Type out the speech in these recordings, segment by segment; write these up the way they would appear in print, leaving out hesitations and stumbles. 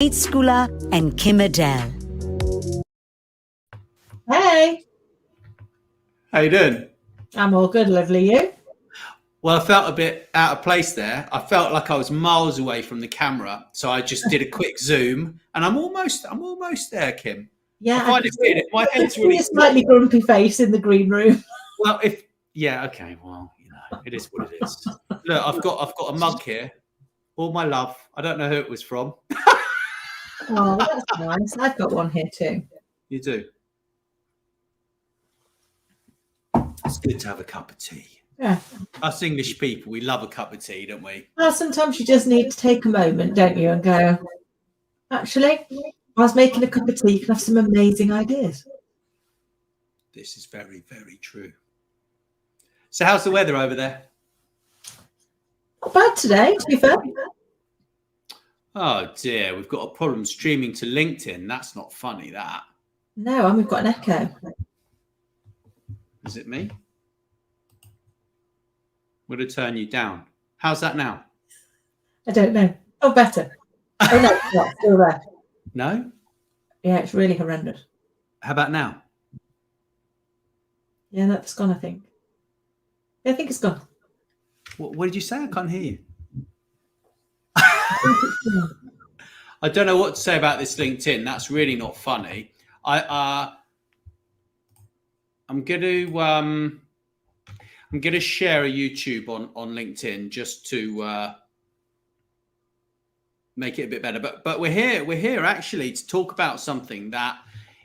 Kate Skula and Kim Adele. Hey, How you doing? I'm all good, lovely. You? Well, I felt a bit out of place there. I felt like I was miles away from the camera, so I just did a quick zoom, and I'm almost there, Kim. Yeah, I find it weird. My I can head's see really a slightly grumpy face in the green room. well. Okay, well, it is what it is. Look, I've got a mug here. All my love. I don't know who it was from. Oh, that's nice. I've got one here too. You do. It's good to have a cup of tea. Yeah. Us English people, we love a cup of tea, don't we? Well, sometimes you just need to take a moment, don't you, and go, actually, I was making a cup of tea, you can have some amazing ideas. This is very, very true. So how's the weather over there? Not bad today, to be fair. Oh dear, we've got a problem streaming to LinkedIn. That's not funny, that. No, and we've got an echo. Is it me? I'm going to turn you down. How's that now? I don't know. Oh, better. Oh, no, it's not. Still there. No? Yeah, it's really horrendous. How about now? Yeah, that's gone, I think. Yeah, I think it's gone. What did you say? I can't hear you. I don't know what to say about this LinkedIn. That's really not funny. I'm going to share a YouTube on LinkedIn just to make it a bit better. But we're here actually to talk about something that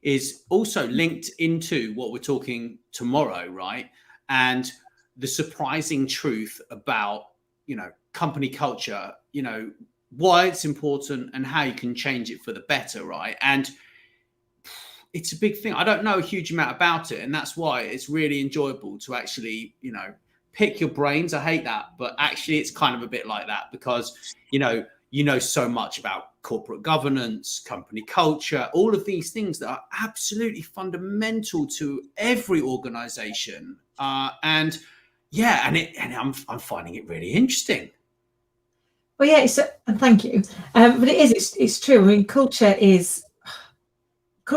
is also linked into what we're talking tomorrow, right? And the surprising truth about, company culture, why it's important and how you can change it for the better, right? And it's a big thing. I don't know a huge amount about it, and that's why it's really enjoyable to actually, pick your brains. I hate that, but actually it's kind of a bit like that because, you know so much about corporate governance, company culture, all of these things that are absolutely fundamental to every organization. I'm finding it really interesting. Well, yeah, and thank you. But it's true. I mean, culture is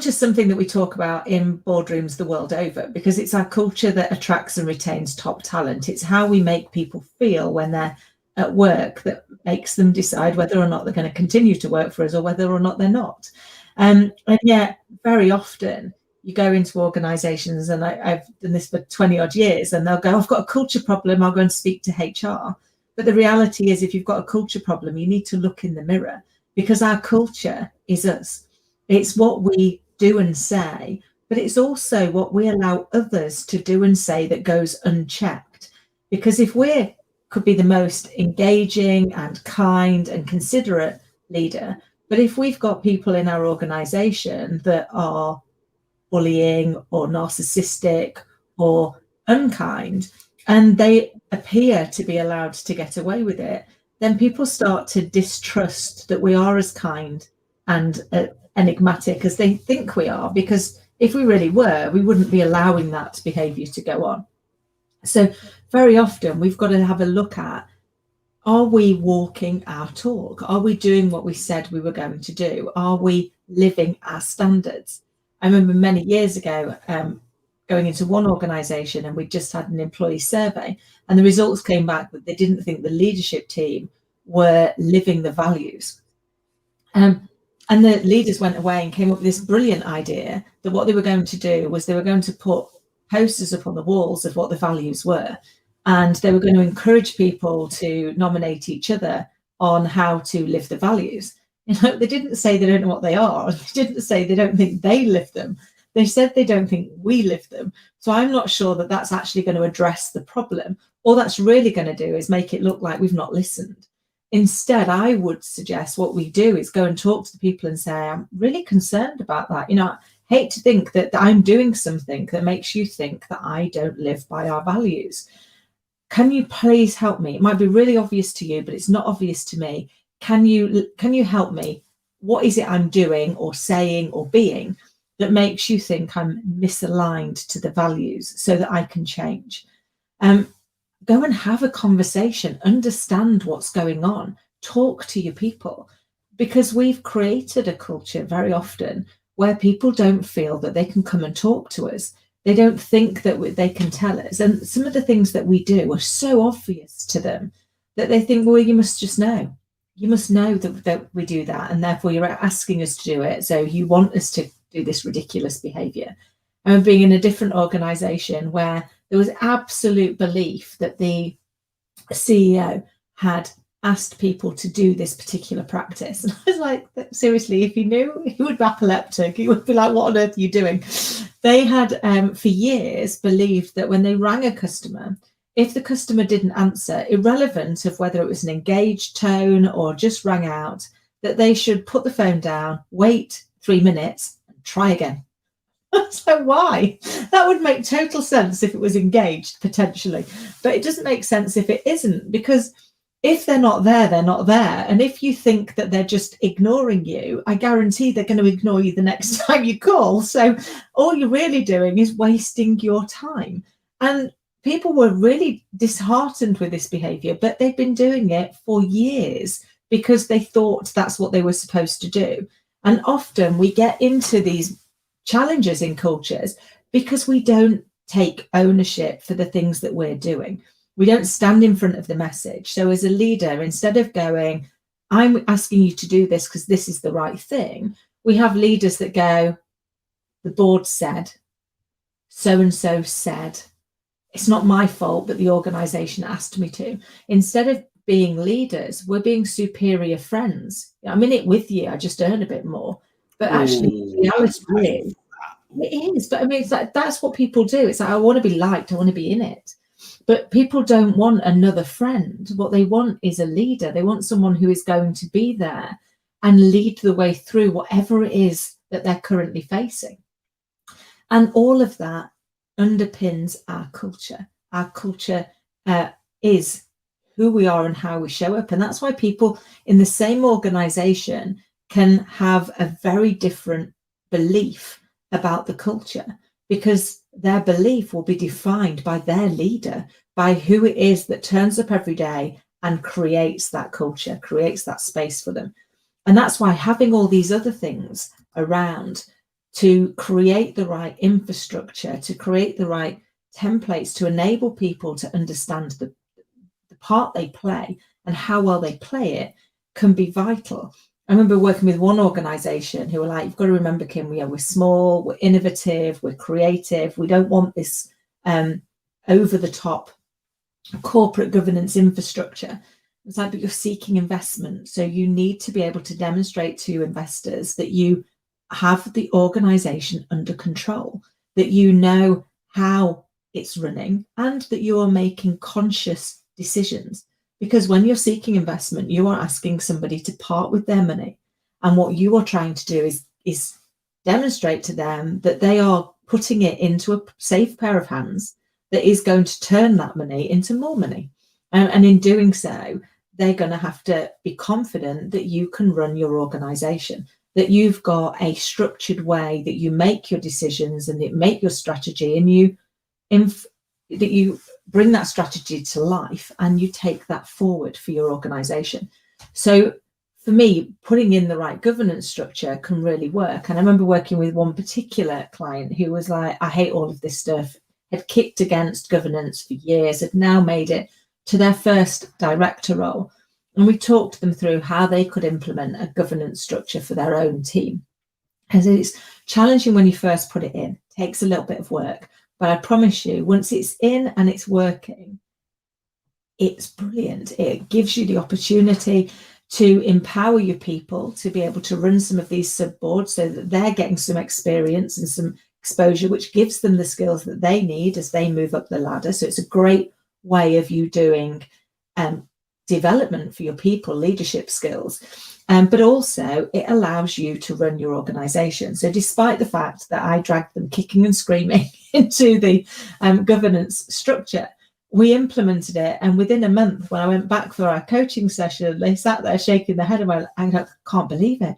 something that we talk about in boardrooms the world over because it's our culture that attracts and retains top talent. It's how we make people feel when they're at work that makes them decide whether or not they're going to continue to work for us or whether or not they're not. And yet, very often you go into organisations, and I've done this for 20 odd years, and they'll go, I've got a culture problem, I'll go and speak to HR. But the reality is, if you've got a culture problem, you need to look in the mirror because our culture is us. It's what we do and say, but it's also what we allow others to do and say that goes unchecked. Because if we could be the most engaging and kind and considerate leader, but if we've got people in our organization that are bullying or narcissistic or unkind, and they appear to be allowed to get away with it, then people start to distrust that we are as kind and enigmatic as they think we are, because if we really were, we wouldn't be allowing that behavior to go on. So very often we've got to have a look at, are we walking our talk? Are we doing what we said we were going to do? Are we living our standards? I remember many years ago going into one organisation, and we just had an employee survey, and the results came back that they didn't think the leadership team were living the values. And the leaders went away and came up with this brilliant idea that what they were going to do was they were going to put posters up on the walls of what the values were, and they were going to encourage people to nominate each other on how to live the values. They didn't say they don't know what they are. They didn't say they don't think they live them. They said they don't think we live them. So I'm not sure that that's actually going to address the problem. All that's really going to do is make it look like we've not listened. Instead, I would suggest what we do is go and talk to the people and say, I'm really concerned about that. I hate to think that I'm doing something that makes you think that I don't live by our values. Can you please help me? It might be really obvious to you, but it's not obvious to me. Can you help me? What is it I'm doing or saying or being that makes you think I'm misaligned to the values so that I can change? Go and have a conversation, understand what's going on, talk to your people. because we've created a culture very often where people don't feel that they can come and talk to us. They don't think that they can tell us. And some of the things that we do are so obvious to them that they think, well, you must just know. You must know that we do that, and therefore you're asking us to do it. So you want us to do this ridiculous behavior. And being in a different organization where there was absolute belief that the CEO had asked people to do this particular practice. And I was like, seriously, if he knew, he would be epileptic. He would be like, what on earth are you doing? They had, for years, believed that when they rang a customer, if the customer didn't answer, irrelevant of whether it was an engaged tone or just rang out, that they should put the phone down, wait 3 minutes, and try again. So why? That would make total sense if it was engaged, potentially. But it doesn't make sense if it isn't, because if they're not there, they're not there. And if you think that they're just ignoring you, I guarantee they're going to ignore you the next time you call. So all you're really doing is wasting your time. And people were really disheartened with this behavior, but they've been doing it for years because they thought that's what they were supposed to do. And often we get into these challenges in cultures because we don't take ownership for the things that we're doing. We don't stand in front of the message. So as a leader, instead of going, I'm asking you to do this because this is the right thing, we have leaders that go, the board said, so-and-so said, it's not my fault, but the organization asked me to. Instead of being leaders, we're being superior friends. I'm in it with you, I just earn a bit more. But actually, the reality is, it is. But I mean, it's like, that's what people do. It's like, I want to be liked, I want to be in it. But people don't want another friend. What they want is a leader. They want someone who is going to be there and lead the way through whatever it is that they're currently facing. And all of that underpins our culture. Our culture is who we are and how we show up. And that's why people in the same organization can have a very different belief about the culture, because their belief will be defined by their leader, by who it is that turns up every day and creates that culture, creates that space for them. And that's why having all these other things around to create the right infrastructure, to create the right templates, to enable people to understand the part they play and how well they play it can be vital. I remember working with one organization who were like, you've got to remember, Kim, we're small, we're innovative, we're creative. We don't want this over the top corporate governance infrastructure. It's like, but you're seeking investment. So you need to be able to demonstrate to investors that you have the organization under control, that you know how it's running, and that you are making conscious decisions. Because when you're seeking investment, you are asking somebody to part with their money. And what you are trying to do is demonstrate to them that they are putting it into a safe pair of hands that is going to turn that money into more money. And in doing so, they're going to have to be confident that you can run your organization, that you've got a structured way that you make your decisions and that make your strategy, and that you bring that strategy to life and you take that forward for your organization. So for me, putting in the right governance structure can really work. And I remember working with one particular client who was like, I hate all of this stuff, had kicked against governance for years, had now made it to their first director role. And we talked them through how they could implement a governance structure for their own team. And it's challenging when you first put it in, it takes a little bit of work. But I promise you, once it's in and it's working, it's brilliant. It gives you the opportunity to empower your people to be able to run some of these sub-boards so that they're getting some experience and some exposure, which gives them the skills that they need as they move up the ladder. So it's a great way of you doing development for your people, leadership skills. But also it allows you to run your organization. So despite the fact that I dragged them kicking and screaming into the governance structure, we implemented it. And within a month, when I went back for our coaching session, they sat there shaking their head and went, I can't believe it.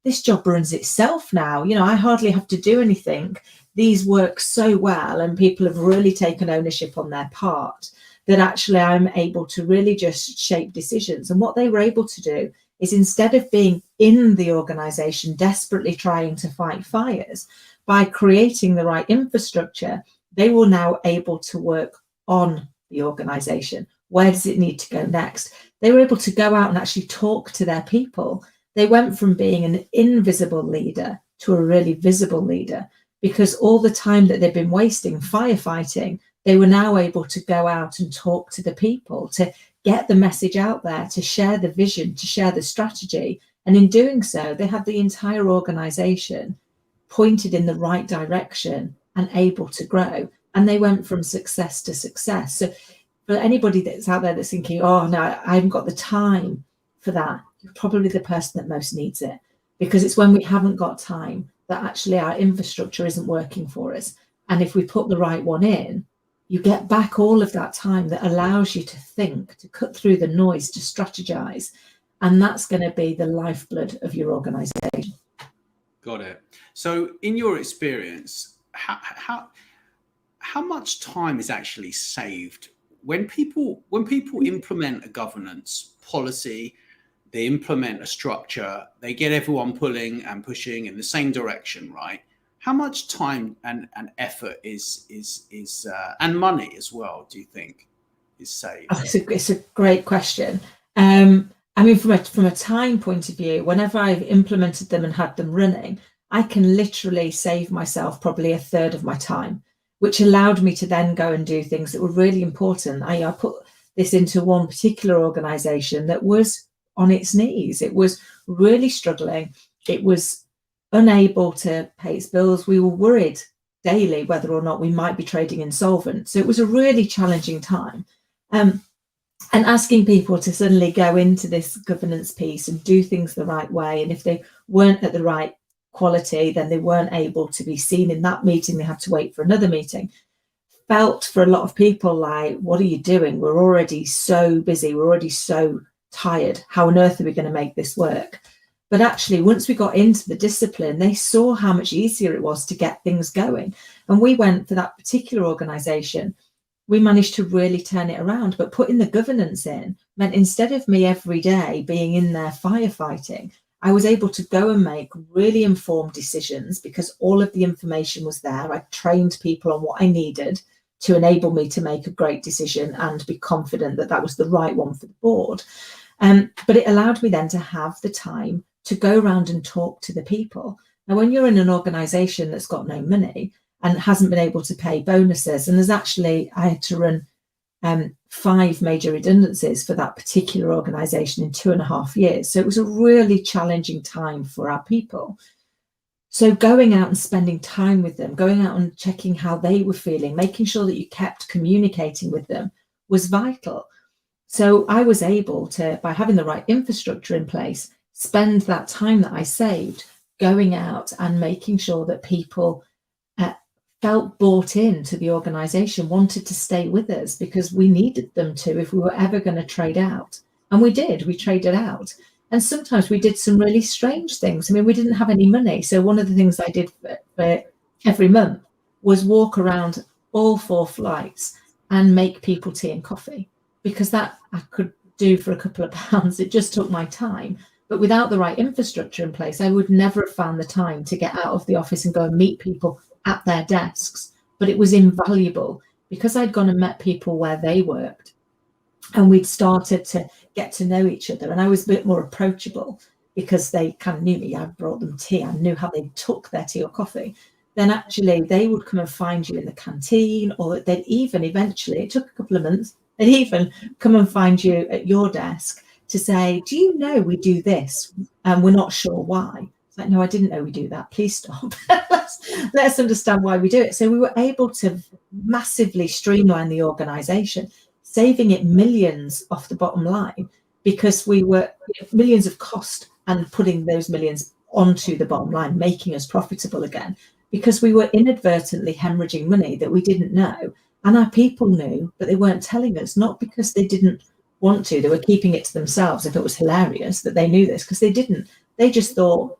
This job runs itself now. You know, I hardly have to do anything. These work so well, and people have really taken ownership on their part that actually I'm able to really just shape decisions. And what they were able to do is instead of being in the organization desperately trying to fight fires, by creating the right infrastructure, they were now able to work on the organization. Where does it need to go next? They were able to go out and actually talk to their people. They went from being an invisible leader to a really visible leader, because all the time that they've been wasting firefighting, they were now able to go out and talk to the people, to get the message out there, to share the vision, to share the strategy. And in doing so, they had the entire organization pointed in the right direction and able to grow. And they went from success to success. So for anybody that's out there that's thinking, oh, no, I haven't got the time for that, you're probably the person that most needs it, because it's when we haven't got time that actually our infrastructure isn't working for us. And if we put the right one in, you get back all of that time that allows you to think, to cut through the noise, to strategize. And that's going to be the lifeblood of your organization. Got it. So in your experience, how much time is actually saved when people implement a governance policy, they implement a structure, they get everyone pulling and pushing in the same direction, right? How much time and effort is and money as well, do you think, is saved? Oh, it's a great question. I mean, from a time point of view, whenever I've implemented them and had them running, I can literally save myself probably a third of my time, which allowed me to then go and do things that were really important. I put this into one particular organization that was on its knees. It was really struggling. It was unable to pay its bills. We were worried daily whether or not we might be trading insolvent. So it was a really challenging time. And asking people to suddenly go into this governance piece and do things the right way. And if they weren't at the right quality, then they weren't able to be seen in that meeting. They had to wait for another meeting. Felt for a lot of people like, what are you doing? We're already so busy. We're already so tired. How on earth are we going to make this work? But actually, once we got into the discipline, they saw how much easier it was to get things going. And we went for that particular organization. We managed to really turn it around, but putting the governance in meant instead of me every day being in there firefighting, I was able to go and make really informed decisions because all of the information was there. I trained people on what I needed to enable me to make a great decision and be confident that that was the right one for the board. But it allowed me then to have the time to go around and talk to the people. Now, when you're in an organization that's got no money and hasn't been able to pay bonuses, and I had to run 5 major redundancies for that particular organization in 2.5 years. So it was a really challenging time for our people. So going out and spending time with them, going out and checking how they were feeling, making sure that you kept communicating with them was vital. So I was able to, by having the right infrastructure in place, spend that time that I saved going out and making sure that people felt bought into the organization, wanted to stay with us because we needed them to if we were ever going to trade out. And we traded out. And sometimes we did some really strange things. I mean, we didn't have any money. So one of the things I did for every month was walk around all 4 flights and make people tea and coffee, because that I could do for a couple of pounds. It just took my time. But without the right infrastructure in place, I would never have found the time to get out of the office and go and meet people at their desks. But it was invaluable because I'd gone and met people where they worked and we'd started to get to know each other. And I was a bit more approachable because they kind of knew me. I brought them tea. I knew how they took their tea or coffee. Then actually they would come and find you in the canteen, or they'd even eventually, it took a couple of months, they'd even come and find you at your desk to say, do you know we do this? And we're not sure why. It's like, no, I didn't know we do that. Please stop. Let's understand why we do it. So we were able to massively streamline the organization, saving it millions off the bottom line, because we were millions of cost and putting those millions onto the bottom line, making us profitable again, because we were inadvertently hemorrhaging money that we didn't know. And our people knew, but they weren't telling us, not because they didn't want to. They were keeping it to themselves if it was hilarious that they knew this, because they didn't. They just thought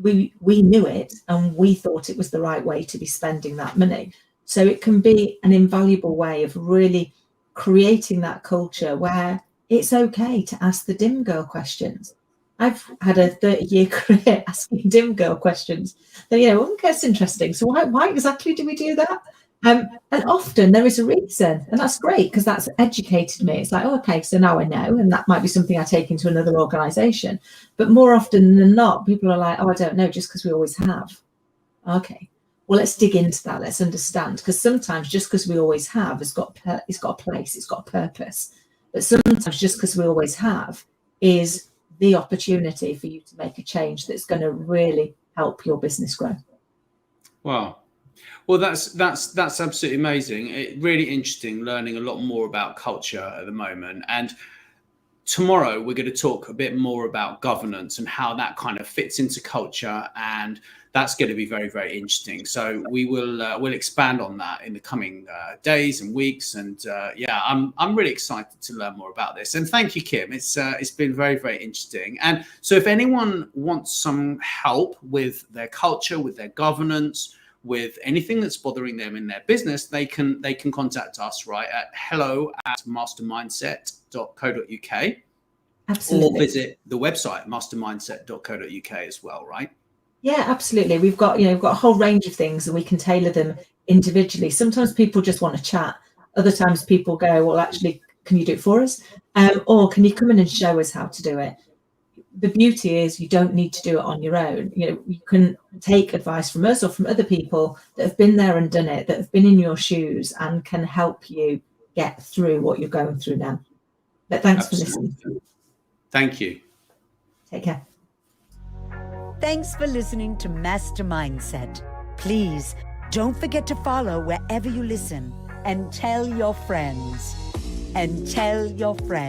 we knew it and we thought it was the right way to be spending that money. So it can be an invaluable way of really creating that culture where it's okay to ask the dim girl questions. I've had a 30-year career asking dim girl questions. Then, that's interesting. So why exactly do we do that? And often there is a reason, and that's great because that's educated me. It's like, oh, okay, so now I know, and that might be something I take into another organisation. But more often than not, people are like, oh, I don't know, just because we always have. Okay, well, let's dig into that. Let's understand, because sometimes just because we always have, it's got a place, it's got a purpose. But sometimes just because we always have is the opportunity for you to make a change that's going to really help your business grow. Wow. Well, that's absolutely amazing. Really interesting, learning a lot more about culture at the moment. And tomorrow we're going to talk a bit more about governance and how that kind of fits into culture, and that's going to be very, very interesting. So we'll expand on that in the coming days and weeks. And I'm really excited to learn more about this. And thank you, Kim. It's been very, very interesting. And so if anyone wants some help with their culture, with their governance, with anything that's bothering them in their business, they can contact us, right, at hello@mastermindset.co.uk. Absolutely. Or visit the website mastermindset.co.uk as well, right? Yeah, absolutely. We've got a whole range of things, and we can tailor them individually. Sometimes people just want to chat. Other times people go, well, actually, can you do it for us? Or can you come in and show us how to do it? The beauty is you don't need to do it on your own. You can take advice from us or from other people that have been there and done it, that have been in your shoes and can help you get through what you're going through now. But thanks for listening. Thank you. Take care. Thanks for listening to Master Mindset. Please don't forget to follow wherever you listen, and tell your friends.